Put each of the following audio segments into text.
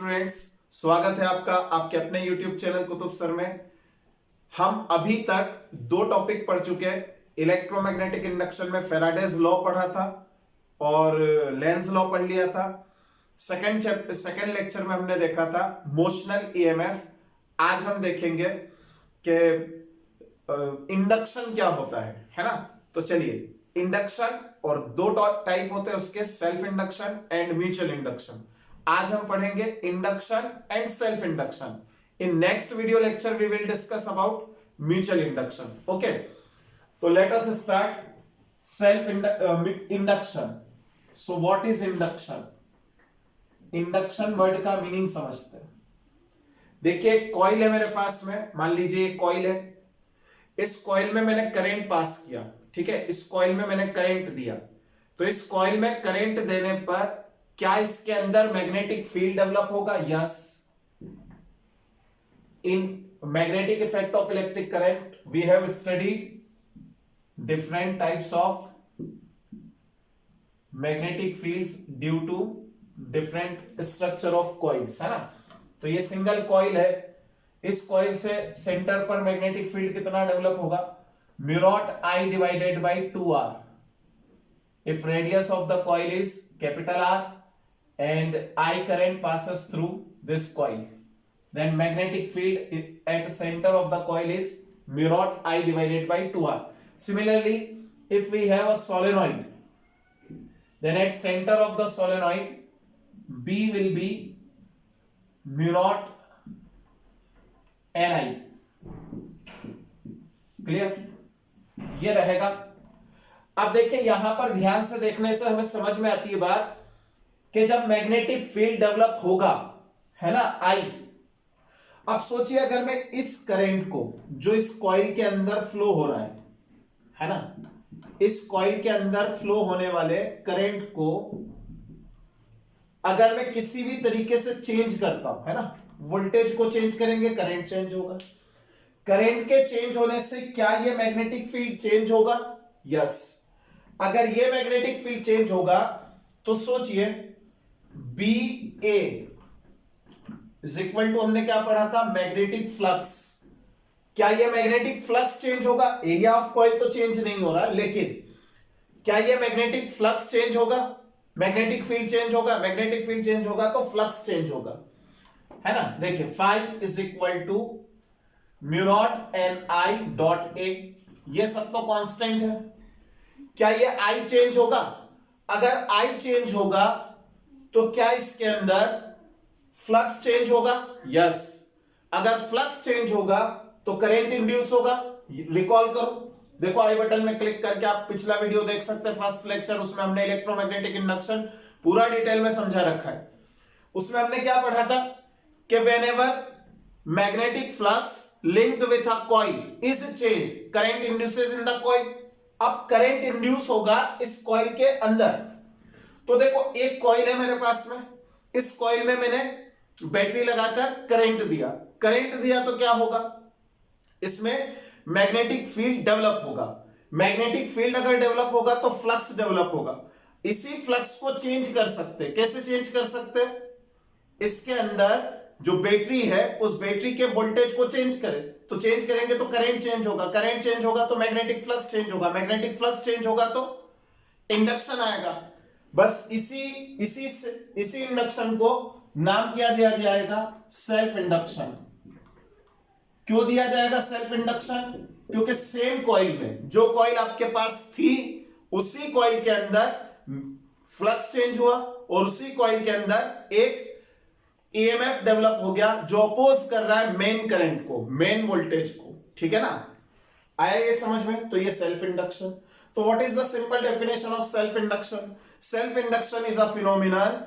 Students, स्वागत है आपका आपके अपने YouTube चैनल कुतुब सर में। हम अभी तक दो टॉपिक पढ़ चुके हैं। इलेक्ट्रोमैग्नेटिक इंडक्शन में फैराडेज लॉ पढ़ा था और लेंज लॉ पढ़ लिया था। सेकंड लेक्चर में हमने देखा था मोशनल ईएमएफ। आज हम देखेंगे कि इंडक्शन क्या होता है ना। तो चलिए, इंडक्शन और दो टाइप होते हैं उसके, self induction and mutual induction. आज हम पढ़ेंगे induction and self induction. In next video lecture we will discuss about mutual induction. Okay, तो let us start self induction. So what is induction? Induction word का meaning समझते हैं। देखिए, एक coil है मेरे पास में, मान लीजिए एक कॉइल है। इस कॉइल में मैंने करंट पास किया, ठीक है। इस कॉइल में मैंने करंट दिया, तो इस कॉइल में करंट देने पर क्या इसके अंदर मैग्नेटिक फील्ड डेवलप होगा? Yes. In magnetic effect of electric current we have studied different types of magnetic fields due to different structure of coils, है ना। तो ये सिंगल कॉइल है। इस कॉइल से सेंटर पर मैग्नेटिक फील्ड कितना डेवलप होगा? Mu not I divided by 2r। if radius of the coil is capital R and I current passes through this coil, then magnetic field at center of the coil is mu naught I divided by 2R. Similarly, if we have a solenoid, then at center of the solenoid B will be mu naught Ni. Clear? ये रहेगा। अब देखिए, यहां पर ध्यान से देखने से हमें समझ में आती है बात कि जब मैग्नेटिक फील्ड डेवलप होगा, है ना, आई। अब सोचिए, अगर मैं इस करंट को जो इस कॉइल के अंदर फ्लो हो रहा है ना, इस कॉइल के अंदर फ्लो होने वाले करंट को अगर मैं किसी भी तरीके से चेंज करता हूं, है ना, वोल्टेज को चेंज करेंगे, करंट चेंज होगा। करंट के चेंज होने से क्या ये मैग्नेटिक फील्ड चेंज होगा? यस। अगर ये मैग्नेटिक फील्ड चेंज होगा तो सोचिए, B A is equal to, हमने क्या पढ़ा था, मैग्नेटिक फ्लक्स। क्या ये मैग्नेटिक फ्लक्स चेंज होगा? एरिया ऑफ कॉइल तो चेंज नहीं हो रहा, लेकिन क्या ये मैग्नेटिक फ्लक्स चेंज होगा? मैग्नेटिक फील्ड चेंज होगा। मैग्नेटिक फील्ड चेंज होगा तो फ्लक्स चेंज होगा, है ना। देखिए, phi is equal to mu naught N I dot A. ये सब तो कांस्टेंट है। क्या ये आई चेंज होगा? अगर आई चेंज होगा तो क्या इसके अंदर फ्लक्स चेंज होगा? यस। अगर फ्लक्स चेंज होगा तो करंट इंड्यूस होगा। रिकॉल करो, देखो आई बटन में क्लिक करके आप पिछला वीडियो देख सकते हैं, फर्स्ट लेक्चर। उसमें हमने इलेक्ट्रोमैग्नेटिक इंडक्शन पूरा डिटेल में समझा रखा है। उसमें हमने क्या पढ़ा था कि whenever magnetic flux linked with a coil is changed, current induces in the coil. अब करंट इंड्यूस होगा इस कॉइल के अंदर। तो देखो, एक कॉइल है मेरे पास में, इस कॉइल में मैंने बैटरी लगाकर करंट दिया। करंट दिया तो क्या होगा? इसमें मैग्नेटिक फील्ड डेवलप होगा। मैग्नेटिक फील्ड अगर डेवलप होगा तो फ्लक्स डेवलप होगा। इसी फ्लक्स को चेंज कर सकते हैं। कैसे चेंज कर सकते हैं? इसके अंदर जो बैटरी है उस बैटरी के वोल्टेज को चेंज करें, तो चेंज करेंगे तो करंट चेंज होगा। करंट चेंज होगा तो मैग्नेटिक फ्लक्स चेंज होगा। मैग्नेटिक फ्लक्स चेंज होगा तो इंडक्शन आएगा। बस इसी इंडक्शन को नाम क्या दिया जाएगा? Self induction. क्यों दिया जाएगा सेल्फ इंडक्शन? क्योंकि सेम कॉइल में, जो कॉइल आपके पास थी, उसी कॉइल के अंदर फ्लक्स चेंज हुआ और उसी कॉइल के अंदर एक ईएमएफ डेवलप हो गया जो अपोज कर रहा है मेन करंट को, मेन वोल्टेज को। ठीक है ना, आया ये समझ में? तो ये सेल्फ इंडक्शन। तो what is the simple definition of self induction? Self induction is a phenomenon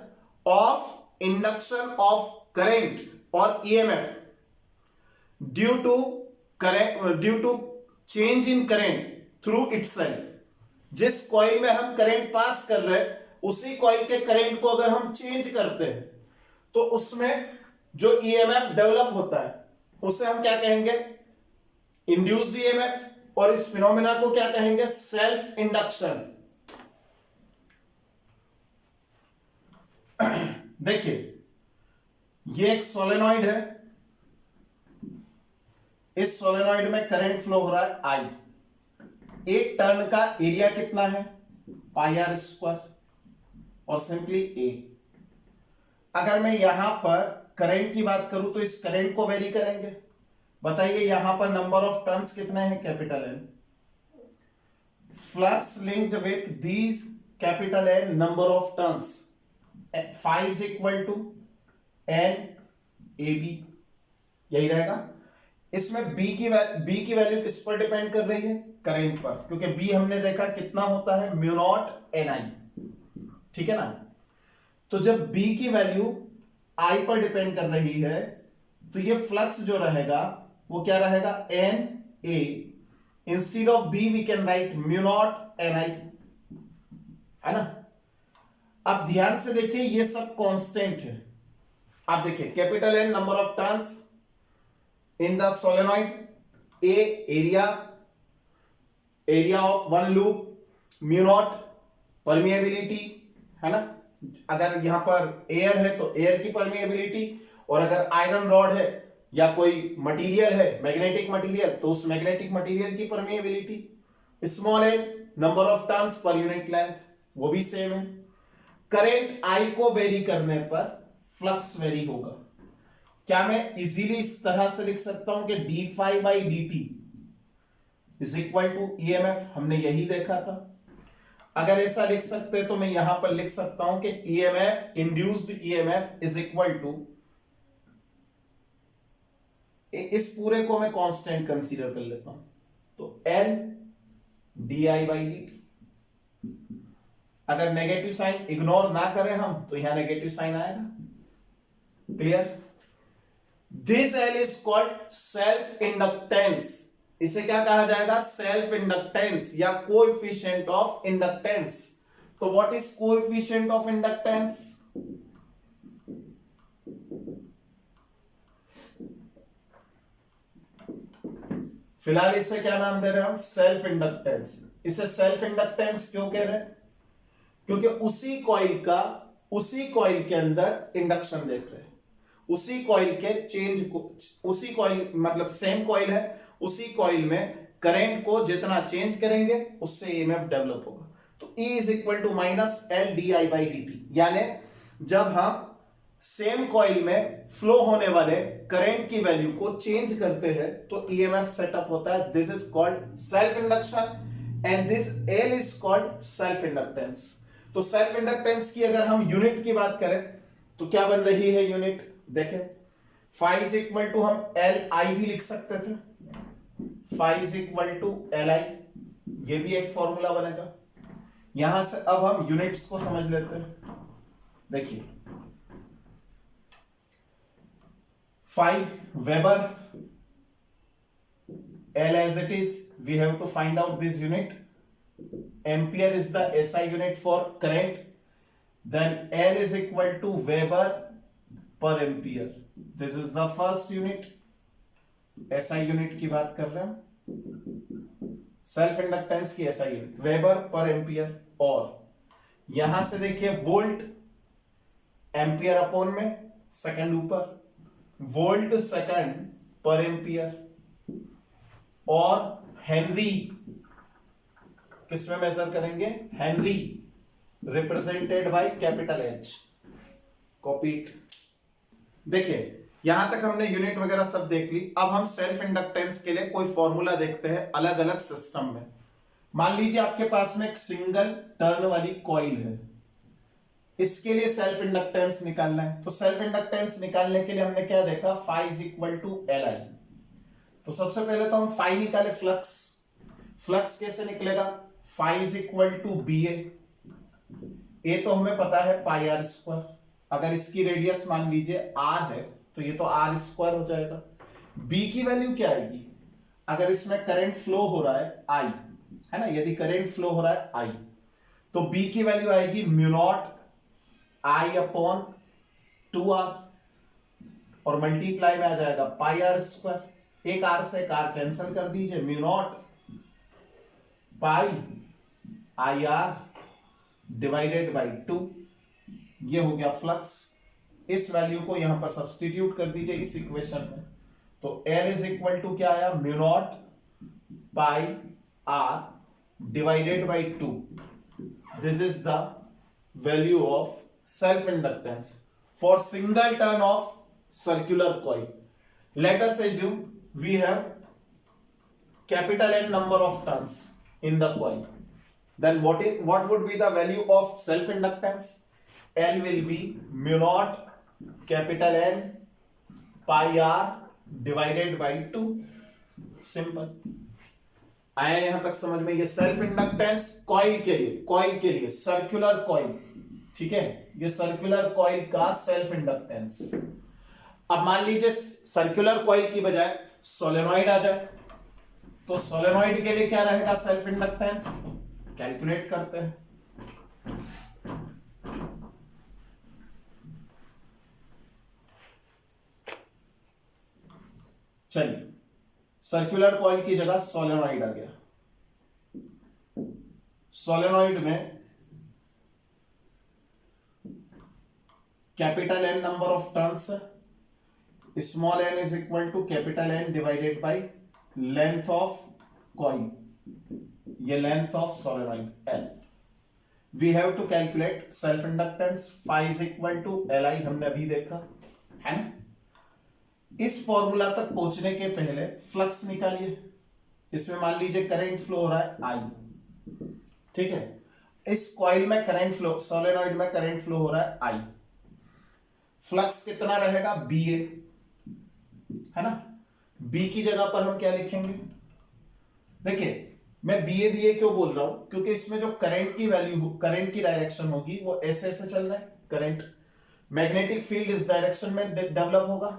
of induction of current और EMF due to change in current through itself. जिस कॉइल में हम करंट पास कर रहे हैं, उसी कॉइल के करंट को अगर हम चेंज करते हैं तो उसमें जो ईएमएफ डेवलप होता है उसे हम क्या कहेंगे? Induced EMF. और इस फिनोमेना को क्या कहेंगे? Self induction. देखिए, ये एक सोलेनॉइड है, इस सोलेनॉइड में करंट फ्लो हो रहा है आई, एक टर्न का एरिया कितना है पाई आर स्क्वायर और सिंपली ए। अगर मैं यहां पर करंट की बात करूं तो इस करंट को वेरी करेंगे, बताइए यहां पर नंबर ऑफ टर्न्स कितने हैं capital N, flux linked with these capital N number of turns, phi is equal to N A B, यही रहेगा। इसमें बी की वैल्यू किस पर डिपेंड कर रही है, करंट पर, क्योंकि बी हमने देखा कितना होता है म्यू नॉट एन आई, ठीक है ना। तो जब बी की वैल्यू आई पर डिपेंड कर रही है तो ये फ्लक्स जो रहेगा वो क्या रहेगा N A, instead of B we can write mu naught N I, है ना। अब ध्यान से देखिए ये सब कांस्टेंट है। आप देखिए capital N number of turns in the solenoid, A area of one loop, mu naught permeability, है ना। अगर यहां पर एयर है तो एयर की परमिएबिलिटी, और अगर आयरन रॉड है या कोई मटेरियल है मैग्नेटिक मटेरियल तो उस मैग्नेटिक मटेरियल की permeability. Small N number of turns per unit length, वो भी सेम है। करंट आई को वेरी करने पर फ्लक्स वेरी होगा। क्या मैं इजीली इस तरह से लिख सकता हूं कि D phi by D T is equal to E M F, हमने यही देखा था। अगर ऐसा लिख सकते तो मैं यहां पर लिख सकता हूं कि E M F induced E M F is equal to, इस पूरे को मैं कांस्टेंट कंसीडर कर लेता हूं तो L D I by D T. अगर नेगेटिव साइन इग्नोर ना करें हम तो यहां नेगेटिव साइन आएगा, clear. This L is called self inductance, इसे क्या कहा जाएगा सेल्फ इंडक्टेंस या कोएफिशिएंट ऑफ इंडक्टेंस। तो what is coefficient of inductance, फिलहाल इसे क्या नाम दे रहे हैं हम सेल्फ इंडक्टेंस। इसे सेल्फ इंडक्टेंस क्यों कह रहे हैं, क्योंकि उसी कॉइल के अंदर इंडक्शन देख रहे हैं, उसी कॉइल के चेंज को, उसी कॉइल मतलब सेम कॉइल है, उसी कॉइल में करंट को जितना चेंज करेंगे उससे ईएमएफ डेवलप होगा। तो E is equal to minus L D I by D T, यानी जब हम सेम कॉइल में फ्लो होने वाले करंट की वैल्यू को चेंज करते हैं तो ईएमएफ सेटअप होता है। This is called self induction and this L is called self inductance. तो सेल्फ इंडक्टेंस की अगर हम यूनिट की बात करें तो क्या बन रही है यूनिट, देखें फाई इज इक्वल टू हम एल आई भी लिख सकते थे, phi is equal to L I, ये भी एक फॉर्मूला बनेगा। यहां से अब हम यूनिट्स को समझ लेते हैं। देखिए phi weber, L as it is, we have to find out this unit, ampere is the SI unit for current, then L is equal to weber per ampere, this is the first unit. SI unit की बात कर रहे हैं, self inductance की SI unit weber per ampere, और यहां से देखिए वोल्ट एम्पियर अपॉन में सेकंड ऊपर, वोल्ट सेकंड पर एम्पियर, और हेनरी किसमें मेजर करेंगे, Henry represented by capital H, copied. देखिए यहां तक हमने यूनिट वगैरह सब देख ली। अब हम सेल्फ इंडक्टेंस के लिए कोई फॉर्मूला देखते हैं अलग अलग सिस्टम में। मान लीजिए आपके पास में एक सिंगल टर्न वाली कॉइल है, इसके लिए सेल्फ इंडक्टेंस निकालना है। तो सेल्फ इंडक्टेंस निकालने के लिए हमने क्या देखा, phi is equal to L I. तो सबसे पहले तो हम फाई निकाले, फ्लक्स, फ्लक्स कैसे निकलेगा, phi is equal to B A तो हमें पता है पाई आर स्क्वायर, अगर इसकी रेडियस मान लीजिए आर है तो ये तो आर स्क्वायर हो जाएगा। बी की वैल्यू क्या आएगी, अगर इसमें करंट फ्लो हो रहा है आई, है ना, यदि करंट फ्लो हो रहा है आई तो बी की वैल्यू आएगी mu not I upon 2r, और मल्टीप्लाई में आ जाएगा पाई आर स्क्वायर, एक आर से एक आर कैंसिल कर दीजिए, mu naught pi I R divided by 2, ये हो गया फ्लक्स। इस वैल्यू को यहां पर सब्स्टिट्यूट कर दीजिए इस इक्वेशन में, तो L इज इक्वल टू क्या आया, mu naught pi R divided by 2. This is the value of self inductance for single turn of circular coil. Let us assume we have capital N number of turns in the coil. Then what would be the value of self inductance? L will be mu naught capital N pi r divided by 2. Simple. आया यहां तक समझ में? ये self inductance coil के लिए circular coil, ठीक है, ये सर्कुलर कॉइल का सेल्फ इंडक्टेंस. अब मान लीजिए सर्कुलर कॉइल की बजाय सोलेनॉइड आ जाए, तो सोलेनॉइड के लिए क्या रहेगा सेल्फ इंडक्टेंस, कैलकुलेट करते हैं. चलिए, सर्कुलर कॉइल की जगह सोलेनॉइड आ गया. सोलेनॉइड में capital N number of turns, small n is equal to capital N divided by length of coil, ये length of solenoid L. We have to calculate self inductance. Phi is equal to Li, हमने अभी देखा है ना. इस formula तक पहुंचने के पहले फ्लक्स निकालिए. इसमें मान लीजिए करंट फ्लो हो रहा है I, ठीक है. इस कॉइल में करंट फ्लो, सोलेनॉइड में करंट फ्लो हो रहा है I. फ्लक्स कितना रहेगा, BA, है ना. B की जगह पर हम क्या लिखेंगे, देखिए मैं BA क्यों बोल रहा हूं, क्योंकि इसमें जो करंट की वैल्यू, करंट की डायरेक्शन होगी वो ऐसे ऐसे चल रहा है. करंट, मैग्नेटिक फील्ड इस डायरेक्शन में डेवलप होगा,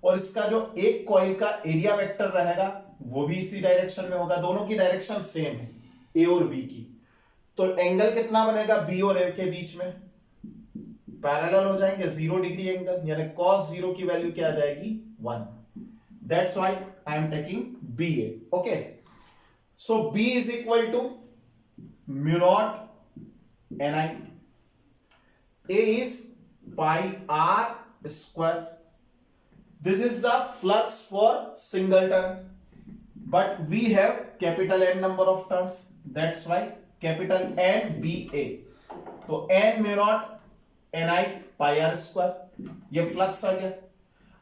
और इसका जो एक कॉइल का एरिया वेक्टर रहेगा वो भी इसी डायरेक्शन में होगा. दोनों की डायरेक्शन सेम है, A और B की. तो एंगल कितना बनेगा B और A के बीच में, पैरेलल हो जाएंगे, 0 डिग्री एंगल, यानी cos 0 की वैल्यू क्या आ जाएगी, 1. That's why I am taking BA. Okay, so B is equal to mu naught Ni. A is pi r square. This is the flux for single turn, but we have capital N number of turns. That's why capital NBA. तो N mu naught Ni pi r square, ये flux आ गया.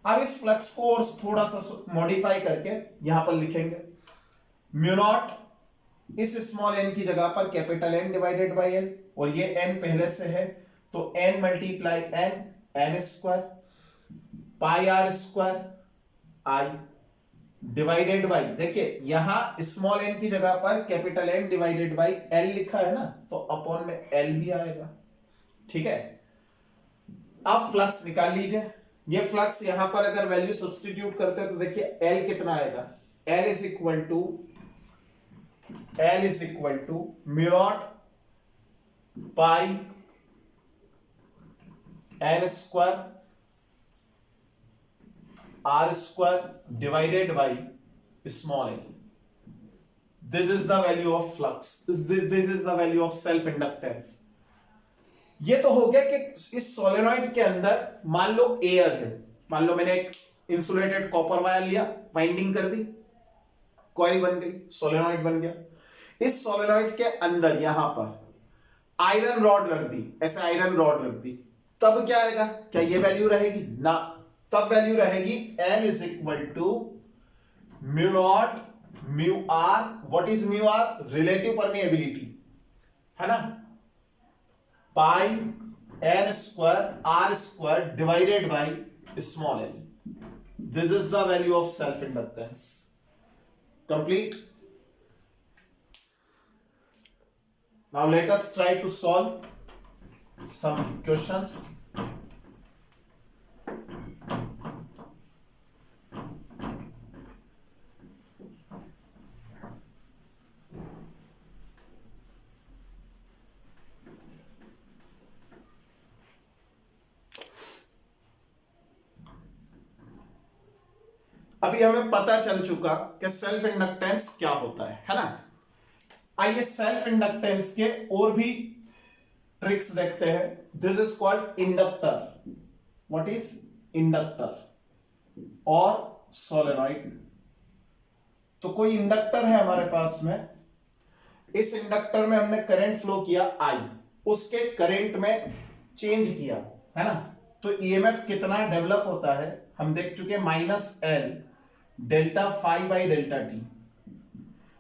अब इस flux को और थोड़ा सा modify करके यहां पर लिखेंगे म्यू नॉट, इस स्मॉल n की जगह पर capital N divided by L, और ये n पहले से है तो n multiply n square pi r square I divided by, देखिए यहां स्मॉल n की जगह पर capital N divided by L लिखा है ना, तो अपॉन में L भी आएगा. ठीक है, अब फ्लक्स निकाल लीजिए. ये फ्लक्स यहां पर अगर वैल्यू सब्स्टिट्यूट करते हैं तो देखिए L कितना आएगा, L is equal to mu naught pi N square R square divided by small n. This is the value of flux, this is the value of self inductance. ये तो हो गया कि इस सोलेनॉइड के अंदर मान लो एयर है, मान लो मैंने एक इंसुलेटेड कॉपर वायर लिया, वाइंडिंग कर दी, कॉइल बन गई, सोलेनॉइड बन गया. इस सोलेनॉइड के अंदर यहां पर आयरन रॉड रख दी, ऐसे आयरन रॉड रख दी, तब क्या आएगा, क्या ये वैल्यू रहेगी ना, तब वैल्यू रहेगी N is equal to mu naught mu R. What is mu R, relative permeability, है ना, pi N square R square divided by small n. This is the value of self inductance. Complete. Now let us try to solve some questions. अभी हमें पता चल चुका कि self inductance क्या होता है ना. आइए सेल्फ इंडक्टेंस के और भी ट्रिक्स देखते हैं. This is called inductor. What is inductor और सोलेनॉइड। तो कोई इंडक्टर है हमारे पास में, इस इंडक्टर में हमने करंट फ्लो किया I, उसके करंट में चेंज किया, है ना। तो ईएमएफ कितना डेवलप होता है हम देख चुके, -L delta phi by delta T.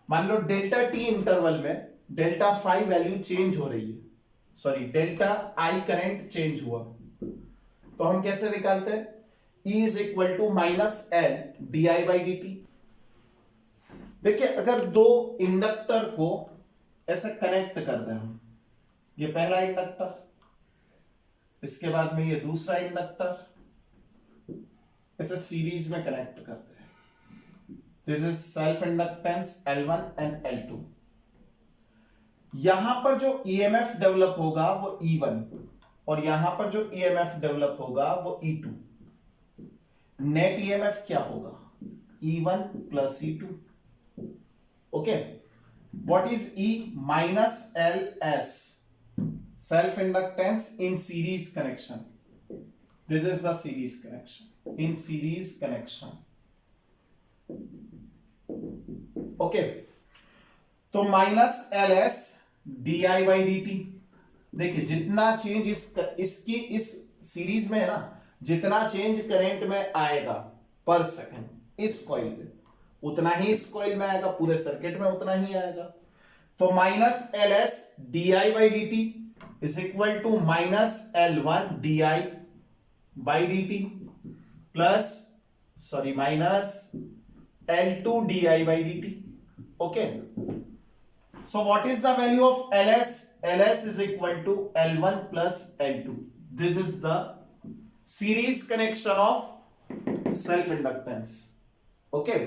मान लो डेल्टा टी इंटरवल में डेल्टा फाई वैल्यू चेंज हो रही है, sorry delta I current change हुआ, तो हम कैसे निकालते हैं, E is equal to -L D by D T. देखिए अगर दो इंडक्टर को ऐसे कनेक्ट कर दें हम, ये पहला इंडक्टर, इसके बाद में ये दूसरा इंडक्टर, इसे सीरीज में कनेक्ट करते हैं, this is self inductance L1 and L2। यहां पर जो ईएमएफ डेवलप होगा वो E1 और यहां पर जो ईएमएफ डेवलप होगा वो E2। नेट ईएमएफ क्या होगा, E1 plus E2। Okay, what is E, -LS self inductance in series connection. This is the series connection, in series connection. Okay, तो -LS di by dt। देखिए जितना change इसकी इस series में है ना, जितना चेंज करंट में आएगा पर सेकंड इस कॉइल में, उतना ही इस कॉइल में आएगा, पूरे सर्किट में उतना ही आएगा। तो -LS di by dt is equal to -L1 di by dt plus minus L2 di by dt. Okay, so what is the value of LS? LS is equal to L1 plus L2. This is the series connection of self inductance. Okay,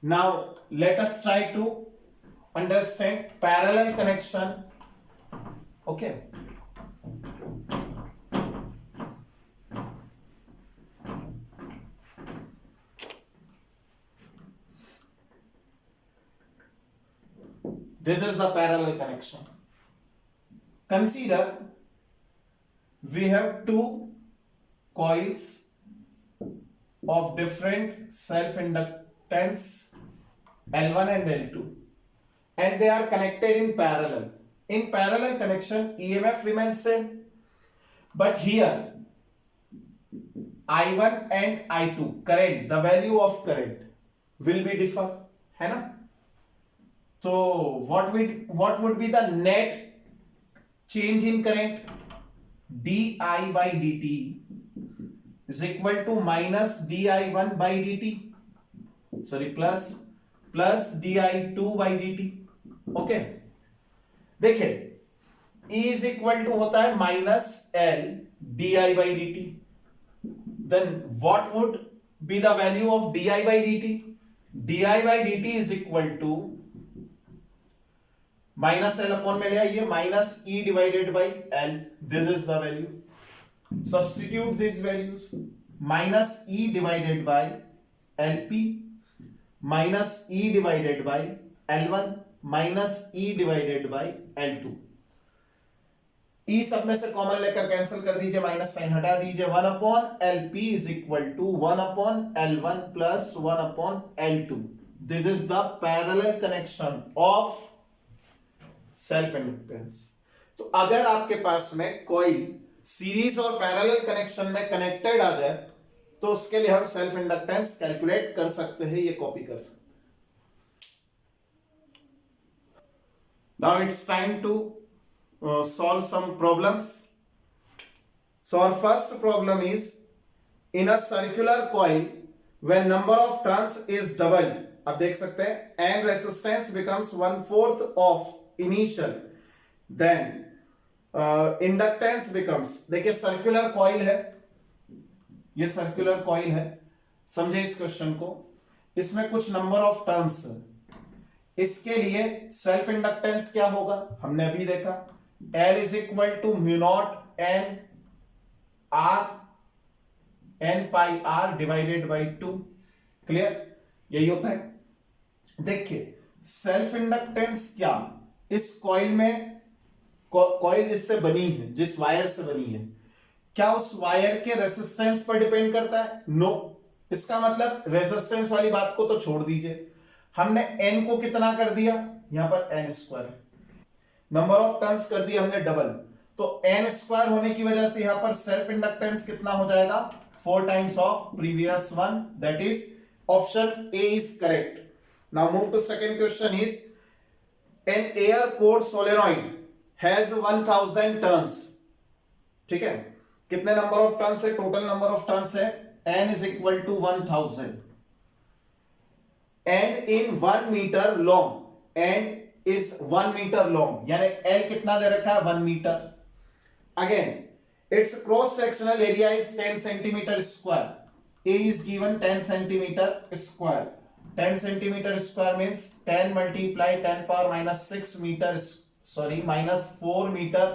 now let us try to understand parallel connection. Okay, this is the parallel connection. Consider we have two coils of different self inductance L1 and L2 and they are connected in parallel. In parallel connection EMF remains same, but here I1 and I2 current, the value of current will be differ, है ना। तो what would be the net change in current? di by dt is equal to minus di1 by dt, sorry plus di2 by dt. Okay, देखिए E is equal to होता है -L di by dt, then what would be the value of di by dt? di by dt is equal to -L upon में ले आइए -E divided by L, this is the value. Substitute these values, -E divided by LP -E divided by L1 -E divided by L2। E सब में से common लेकर cancel कर दीजिए, minus sign हटा दीजिए, 1 upon LP is equal to 1 upon L1 plus 1 upon L2. This is the parallel connection of self inductance. तो अगर आपके पास में कॉइल सीरीज और पैरेलल कनेक्शन में कनेक्टेड आ जाए तो उसके लिए हम सेल्फ इंडक्टेंस कैलकुलेट कर सकते हैं, ये कॉपी कर सकते हैं। Now it's time to solve some problems. So our first problem is, in a circular coil when number of turns is doubled, अब देख सकते हैं, and resistance becomes 1/4 of initial, then inductance becomes, देखिए circular coil है, ये circular coil है, समझे इस क्वेश्चन को, इसमें कुछ नंबर ऑफ टर्न्स, इसके लिए सेल्फ इंडक्टेंस क्या होगा हमने अभी देखा, L is equal to mu naught N R N pi R divided by 2। Clear, यही होता है। देखिए सेल्फ इंडक्टेंस क्या, इस कॉइल में कॉइल जिससे बनी है, जिस वायर से बनी है, क्या उस वायर के रेजिस्टेंस पर डिपेंड करता है? नो। इसका मतलब रेजिस्टेंस वाली बात को तो छोड़ दीजिए, हमने n को कितना कर दिया, यहां पर n square, number of turns कर दिया हमने डबल, तो n स्क्वायर होने की वजह से यहां पर सेल्फ इंडक्टेंस कितना हो जाएगा, 4 times of previous one, that is option A is correct. Now move to second question is an air core solenoid has 1000 turns. ठीक है, कितने नंबर ऑफ टर्न्स है, टोटल नंबर ऑफ टर्न्स है n is equal to 1000 and in 1 metre long, and is 1 metre long, यानी L कितना दे रखा है, 1 metre. Again it's cross sectional area is 10 centimetre square, A is given 10 centimeter square, 10 centimeter square means 10 multiply 10 power minus 6 meter, sorry minus 4 meter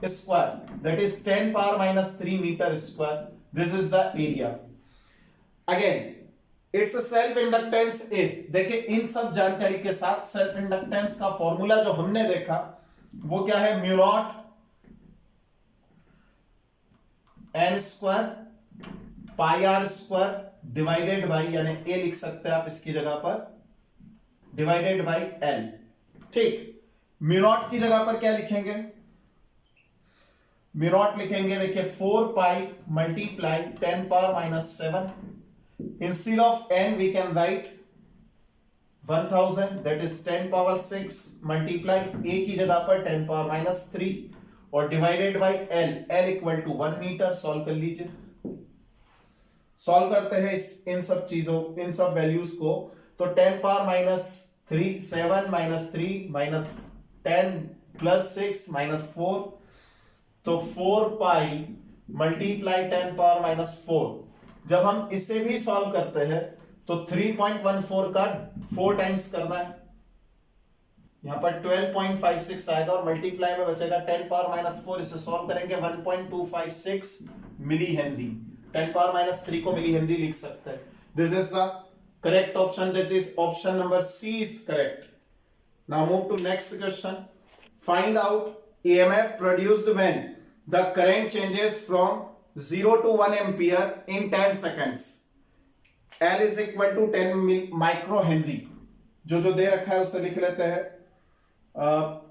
square, that is 10 power minus 3 meter square, this is the area। Again it's self inductance is, देखिए इन सब जानकारी के साथ self inductance का formula जो हमने देखा वो क्या है, mu naught N square pi R square divided by, यानी ए लिख सकते हैं आप इसकी जगह पर, डिवाइडेड बाई एल। ठीक, म्यू नॉट की जगह पर क्या लिखेंगे, म्यू नॉट लिखेंगे, देखिए 4 पाई multiply 10 power minus 7, instead of n we can write 1000, that is 10 power 6 multiply a की जगह पर 10 power minus 3 और divided by l, l equal to 1 metre. Solve कर लीजिए, सॉल्व करते हैं इन सब चीजों, इन सब वैल्यूज को, तो 10 power minus 3 7 minus 3 minus 10 plus 6 minus 4, तो 4 पाई मल्टीप्लाई 10 पावर माइनस 4। जब हम इसे भी सॉल्व करते हैं तो 3.14 का 4 टाइम्स करना है, यहां पर 12.56 आएगा और मल्टीप्लाई में बचेगा 10 पावर माइनस 4, इसे सॉल्व करेंगे 1.256 मिली हेनरी, 10 पावर माइनस 3 को मिली हेनरी लिख सकते हैं। This is the correct option, that is option number C is correct. Now move to next question, find out EMF produced when the current changes from 0 to 1 ampere in 10 seconds, L is equal to 10 micro Henry. जो दे रखा है उससे लिख लेते हैं,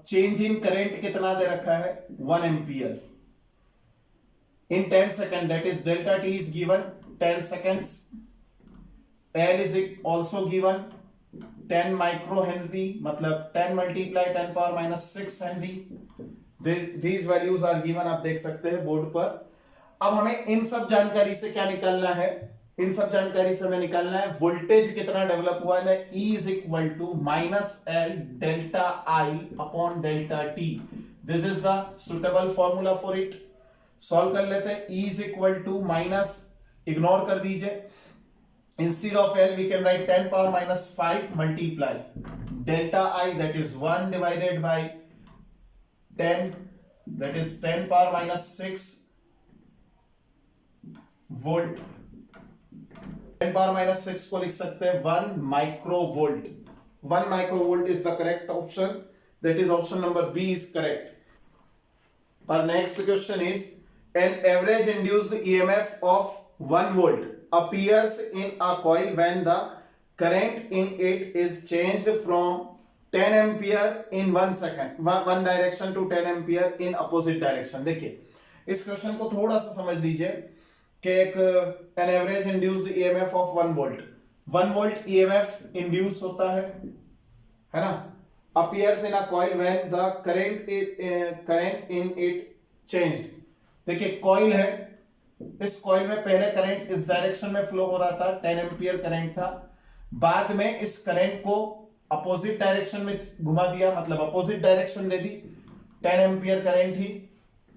change in current कितना दे रखा है, 1 ampere in 10 second, that is delta T is given 10 seconds, L is also given 10 micro Henry, मतलब 10 multiply 10 power minus 6 Henry, these values are given, आप देख सकते हैं बोर्ड पर। अब हमें इन सब जानकारी से क्या निकालना है, इन सब जानकारी से हमें निकालना है वोल्टेज कितना डेवलप हुआ है, E is equal to minus L delta I upon delta T, this is the suitable formula for it. Solve कर लेते हैं, E is equal to minus, ignore कर दीजिए, instead of L we can write 10 power minus 5 multiply delta I, that is 1 divided by 10, that is 10 power minus 6 volt, 10 power minus 6 को लिख सकते हैं 1 micro volt, 1 micro volt is the correct option, that is option number B is correct. और next question is an average induced EMF of 1 volt appears in a coil when the current in it is changed from 10 ampere in 1 second, one direction to 10 ampere in opposite direction। देखिए इस question को थोड़ा सा समझ लीजिए कि एक N average induced EMF of 1 volt, 1 volt EMF induce होता है ना, appears in a coil when the current in it changed। देखिए कॉइल है, इस कॉइल में पहले करंट इस डायरेक्शन में फ्लो हो रहा था, 10 एम्पियर करंट था, बाद में इस करंट को अपोजिट डायरेक्शन में घुमा दिया, मतलब अपोजिट डायरेक्शन दे दी, 10 एम्पियर करंट ही,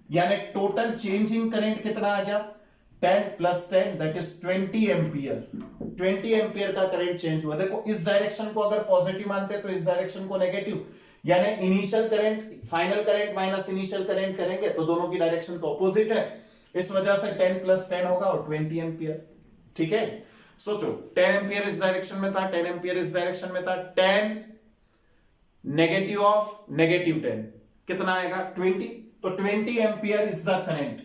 यानी टोटल चेंज इन करंट कितना आ गया, 10 plus 10 that is 20 ampere, 20 ampere का करंट चेंज हुआ। देखो इस डायरेक्शन को अगर पॉजिटिव मानते हैं तो इस डायरेक्शन को नेगेटिव, यानी initial current final current minus initial current करेंगे तो दोनों की डायरेक्शन तो अपोजिट है, इस वजह से 10 प्लस 10 होगा और 20 एम्पियर। ठीक है, सोचो 10 एम्पियर इस डायरेक्शन में था, 10 एम्पियर इस डायरेक्शन में था, 10 नेगेटिव ऑफ नेगेटिव 10 कितना आएगा 20। तो 20 ampere is the current,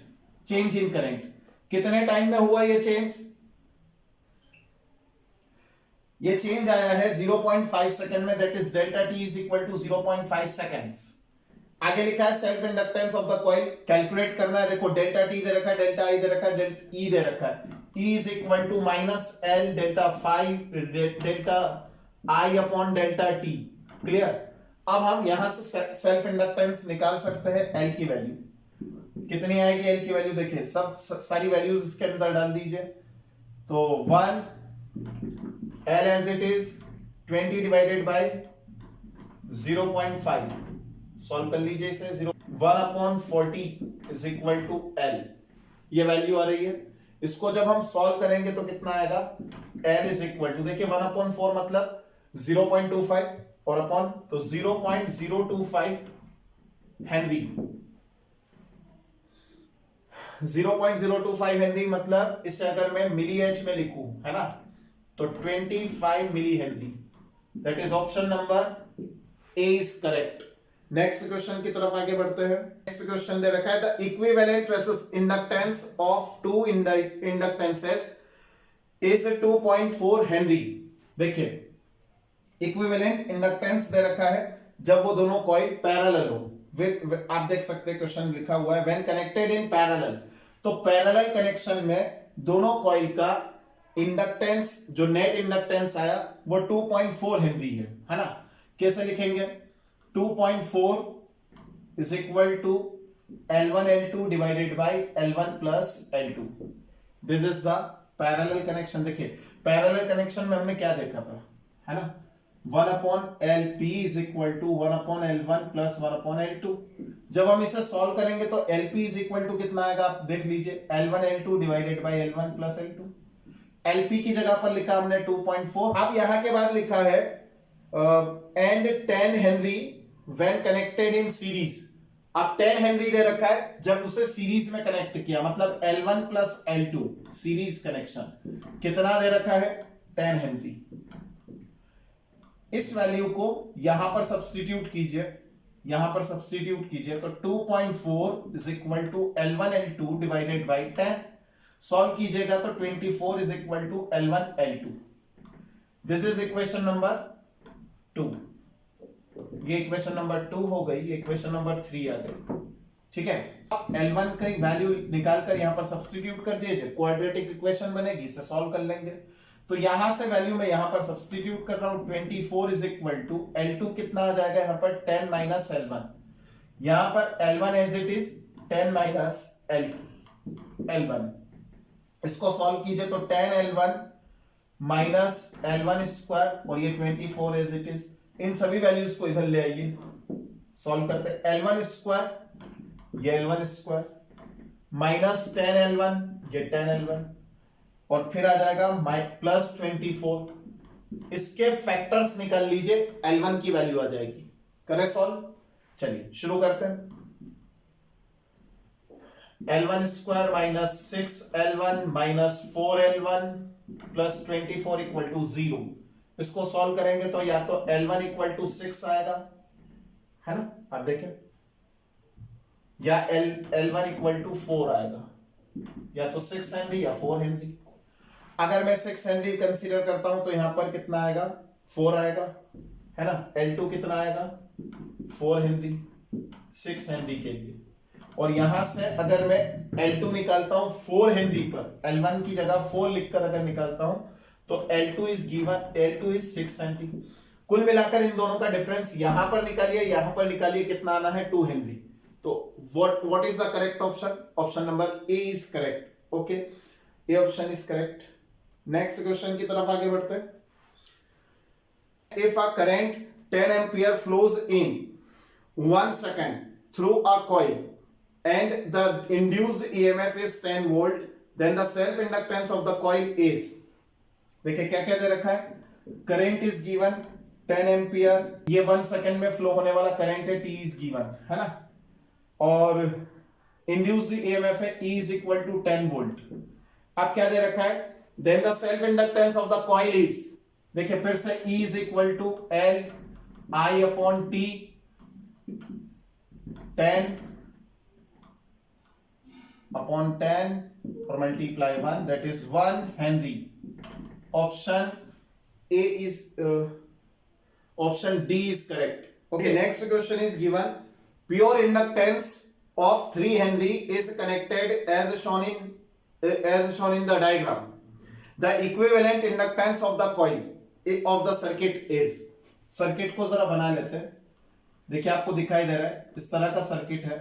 change in current. कितने टाइम में हुआ ये चेंज? ये चेंज आया है 0.5 सेकंड में, that is delta T is equal to 0.5 seconds. आगे लिखा है self inductance of the coil, calculate करना है। देखो डेल्टा टी दे रखा है, डेल्टा आई दे रखा है, डेल्टा ई दे रखा है। E is equal to minus L delta 5 delta I upon delta T. Clear? अब हम यहां से सेल्फ इंडक्टेंस निकाल सकते हैं। एल की वैल्यू कितनी आएगी? एल की वैल्यू देखिए, सब सारी वैल्यूज इसके अंदर डाल दीजिए। तो 1 L as it is 20 divided by 0.5, solve कर लीजिए इसे। 1/40 इज इक्वल टू एल, ये वैल्यू आ रही है। इसको जब हम सॉल्व करेंगे तो कितना आएगा? एल इज इक्वल टू, देखिए 1/4 मतलब 0.25 और अपॉन, तो 0.025 हेनरी। 0.025 हेनरी मतलब इसे अगर मैं मिली एच में लिखूं, है ना, तो 25 milli henry. That is option number A is correct. Next question की तरफ आगे बढ़ते हैं। नेक्स्ट क्वेश्चन दे रखा है the equivalent inductance of two inductances is 2.4 henry. देखिए इक्विवेलेंट इंडक्टेंस दे रखा है जब वो दोनों कॉइल पैरेलल हो। विद आप देख सकते हैं क्वेश्चन लिखा हुआ है व्हेन कनेक्टेड इन पैरेलल। तो पैरेलल कनेक्शन में दोनों कॉइल का इंडक्टेंस, जो नेट इंडक्टेंस आया वो 2.4 हेनरी है ना। कैसे लिखेंगे? 2.4 is equal to L1 L2 divided by L1 plus L2. This is the parallel connection। देखिए पैरेलल कनेक्शन में हमने क्या देखा था, है ना, 1/LP is equal to 1/L1 plus 1/L2। जब हम इसे सॉल्व करेंगे तो LP is equal to कितना आएगा आप देख लीजिए, L1 L2 divided by L1 plus L2। LP की जगह पर लिखा हमने 2.4। अब यहां के बाद लिखा है and 10 Henry when connected in series. अब 10 हेनरी दे रखा है जब उसे सीरीज में कनेक्ट किया, मतलब L1 plus L2 series connection. कितना दे रखा है? 10 हेनरी। इस वैल्यू को यहां पर सब्स्टिट्यूट कीजिए, यहां पर सब्स्टिट्यूट कीजिए तो 2.4 is equal to L1 L2 divided by 10। Solve कीजिएगा तो 24 is equal to L1 L2। This is equation number 2। ये इक्वेशन नंबर 2 हो गई, ये इक्वेशन नंबर 3 आ गई। ठीक है, अब L1 का वैल्यू निकालकर यहां पर सब्स्टिट्यूट कर दीजिए, क्वाड्रेटिक इक्वेशन बनेगी, इसे सॉल्व कर लेंगे। तो यहां से वैल्यू मैं यहां पर सब्स्टिट्यूट कर रहा हूं। 24 इज इक्वल टू L2 कितना आ जाएगा यहां पर? 10 माइनस L1। यहां पर L1 as it is 10 minus L1। इसको सॉल्व कीजिए तो 10L1 माइनस L1 स्क्वायर और ये 24 एज इट इज। इन सभी वैल्यूज को इधर ले आइए, सॉल्व करते हैं। L1 स्क्वायर, ये L1 स्क्वायर माइनस 10L1, ये 10L1 और फिर आ जाएगा प्लस 24। इसके फैक्टर्स निकाल लीजिए, L1 की वैल्यू आ जाएगी। करें सॉल्व? चलिए शुरू करते हैं। L1 square minus 6L1 minus 4L1 plus 24 equal to 0। इसको सॉल्व करेंगे तो या तो L1 इक्वल टू 6 आएगा, है ना, आप देखें, या L1 इक्वल टू 4 आएगा, या तो 6 हेनरी या 4 हेनरी। अगर मैं 6 हेनरी कंसीडर करता हूं तो यहां पर कितना आएगा? 4 आएगा, है ना। L2 कितना आएगा? 4 हेनरी 6 हेनरी के लिए। और यहां से अगर मैं L2 निकालता हूं 4 हेनरी पर, L1 की जगह 4 लिखकर अगर निकालता हूं तो L2 is given, L2 is 6 Henry. कुल मिलाकर इन दोनों का डिफरेंस यहां पर निकालिए, यहां पर निकालिए, कितना आना है? 2 हेनरी। तो what is the correct option? Option number A is correct. Okay, A option is correct. Next question की तरफ आगे बढ़ते हैं। If a current 10 ampere flows in 1 second through a coil and the induced EMF is 10 volt, then the self inductance of the coil is, देखिए क्या क्या दे रखा है, करंट इज गिवन 10 एम्पियर, ये 1 सेकंड में फ्लो होने वाला करंट है, T इज गिवन, है ना, और इंड्यूस्ड EMF है E is equal to 10 volt. अब क्या दे रखा है, then the self inductance of the coil is, देखिए फिर से E is equal to L I upon T, 10 और multiply 1, that is 1 henry. Option A is option D is correct. Okay, next question is given, pure inductance of 3 Henry is connected as shown in the diagram. The equivalent inductance of the coil of the circuit is। Circuit को जरा बना लेते हैं। देखिए आपको दिखाई दे रहा है, इस तरह का सर्किट है,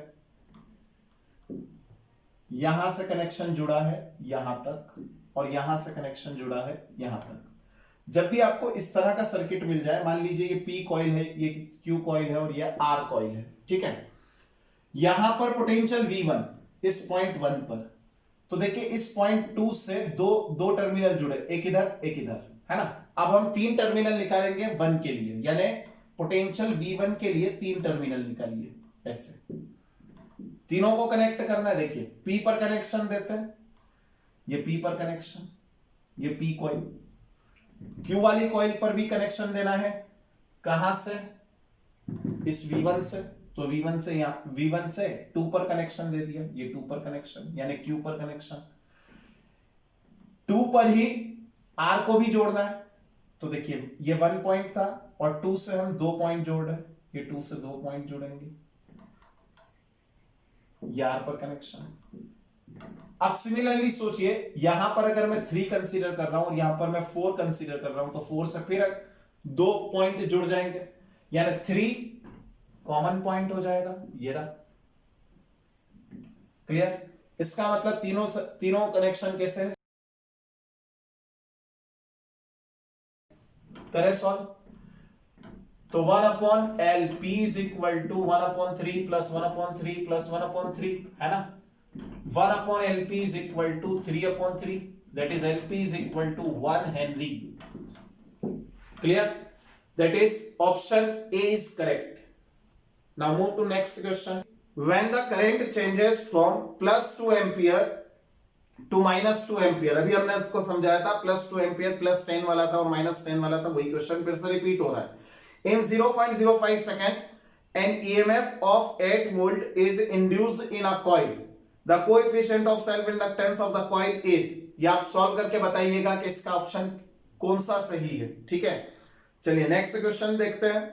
यहां से कनेक्शन जुड़ा है यहां तक, और यहां से कनेक्शन जुड़ा है यहां तक। जब भी आपको इस तरह का सर्किट मिल जाए, मान लीजिए ये P कॉइल है, ये Q कॉइल है और ये R कॉइल है, ठीक है। यहां पर पोटेंशियल V1 इस पॉइंट 1 पर, तो देखिए इस पॉइंट 2 से दो टर्मिनल जुड़े, एक इधर, है ना। अब हम 3 टर्मिनल निकालेंगे 1 के लिए, यानी पोटेंशियल V1 के लिए 3 टर्मिनल निकालिए। ऐसे तीनों को कनेक्ट करना है। देखिए P पर कनेक्शन देते हैं, ये P पर कनेक्शन, ये P कॉइल। Q वाली कॉइल पर भी कनेक्शन देना है, कहां से, इस V1 से, तो V1 से यहां, V1 से 2 पर कनेक्शन दे दिया, ये 2 पर कनेक्शन, यानी Q पर कनेक्शन। 2 पर ही R को भी जोड़ना है, तो देखिए ये 1 पॉइंट था और 2 से हम 2 पॉइंट जोड़ रहे हैं, ये 2 से 2 पॉइंट जोड़ेंगे, ये R पर कनेक्शन। अब सिमिलरली सोचिए, यहां पर अगर मैं 3 कंसीडर कर रहा हूं और यहां पर मैं 4 कंसीडर कर रहा हूं, तो 4 से फिर 2 पॉइंट जुड़ जाएंगे, यानी 3 कॉमन पॉइंट हो जाएगा, ये रहा। क्लियर? इसका मतलब तीनों कनेक्शन कैसे है, करें सॉल्व। तो 1/LP is equal to 1/3 plus 1/3 plus 1/3, है ना। 1/LP is equal to 3/3, that is LP is equal to 1 henry. Clear? That is option A is correct. Now move to next question. When the current changes from plus 2 ampere to minus 2 ampere, अभी हमने आपको समझाया था plus 2 ampere plus 10 वाला था और minus 10 वाला था, वही क्वेश्चन फिर से रिपीट हो रहा है। In 0.05 second, an EMF of 8 volt is induced in a coil. The coefficient of self inductance of the coil is। ये आप सॉल्व करके बताइएगा कि इसका ऑप्शन कौन सा सही है, ठीक है। चलिए नेक्स्ट क्वेश्चन देखते हैं।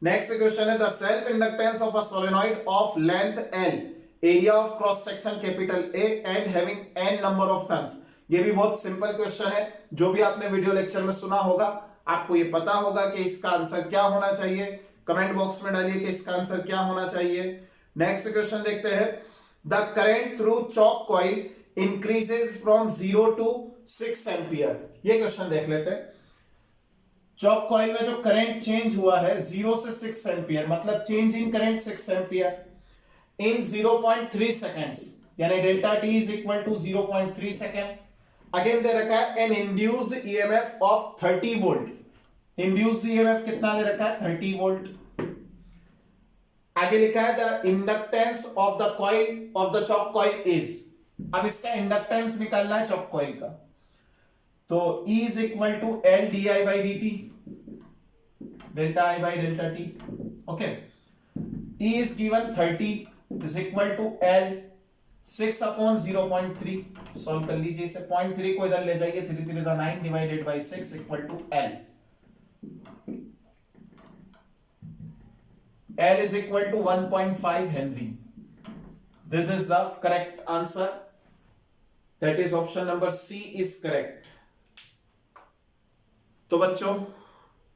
नेक्स्ट क्वेश्चन है, the self inductance of a solenoid of length L, area of cross section capital A and having n number of turns. ये भी बहुत सिंपल क्वेश्चन है, जो भी आपने वीडियो लेक्चर में सुना होगा आपको ये पता होगा कि इसका आंसर क्या होना चाहिए। कमेंट बॉक्स में डालिए कि इसका आंसर क्या होना चाहिए। नेक्स्ट क्वेश्चन देखते हैं, the current through chalk coil increases from 0 to 6 ampere. ये क्वेश्चन देख लेते हैं। चॉक कॉइल में जो करंट चेंज हुआ है 0 से 6 एम्पियर, मतलब change in current 6 ampere in 0.3 seconds, यानी delta T is equal to 0.3 second. Again दे रखा है an induced EMF of 30 volt. Induced EMF कितना दे रखा है, 30 वोल्ट। आगे लिखा है the inductance of the coil of the choke coil is. अब इसका इंडक्टेंस निकालना है चॉक कॉइल का, तो E is equal to L di by dt, delta I by delta t। Okay, E is given 30 is equal to L 6/0.3। Solve कर लीजिए इसे, 0.3 को इधर ले जाइए, 3 3 9 divided by 6 equal to L। L is equal to 1.5 Henry. This is the correct answer. That is option number C is correct. तो बच्चों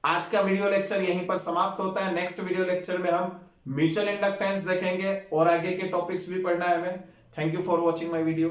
आज का वीडियो लेक्चर यहीं पर समाप्त होता है। नेक्स्ट वीडियो लेक्चर में हम म्यूचुअल इंडक्टेंस देखेंगे और आगे के टॉपिक्स भी पढ़ना है हमें। Thank you for watching my video.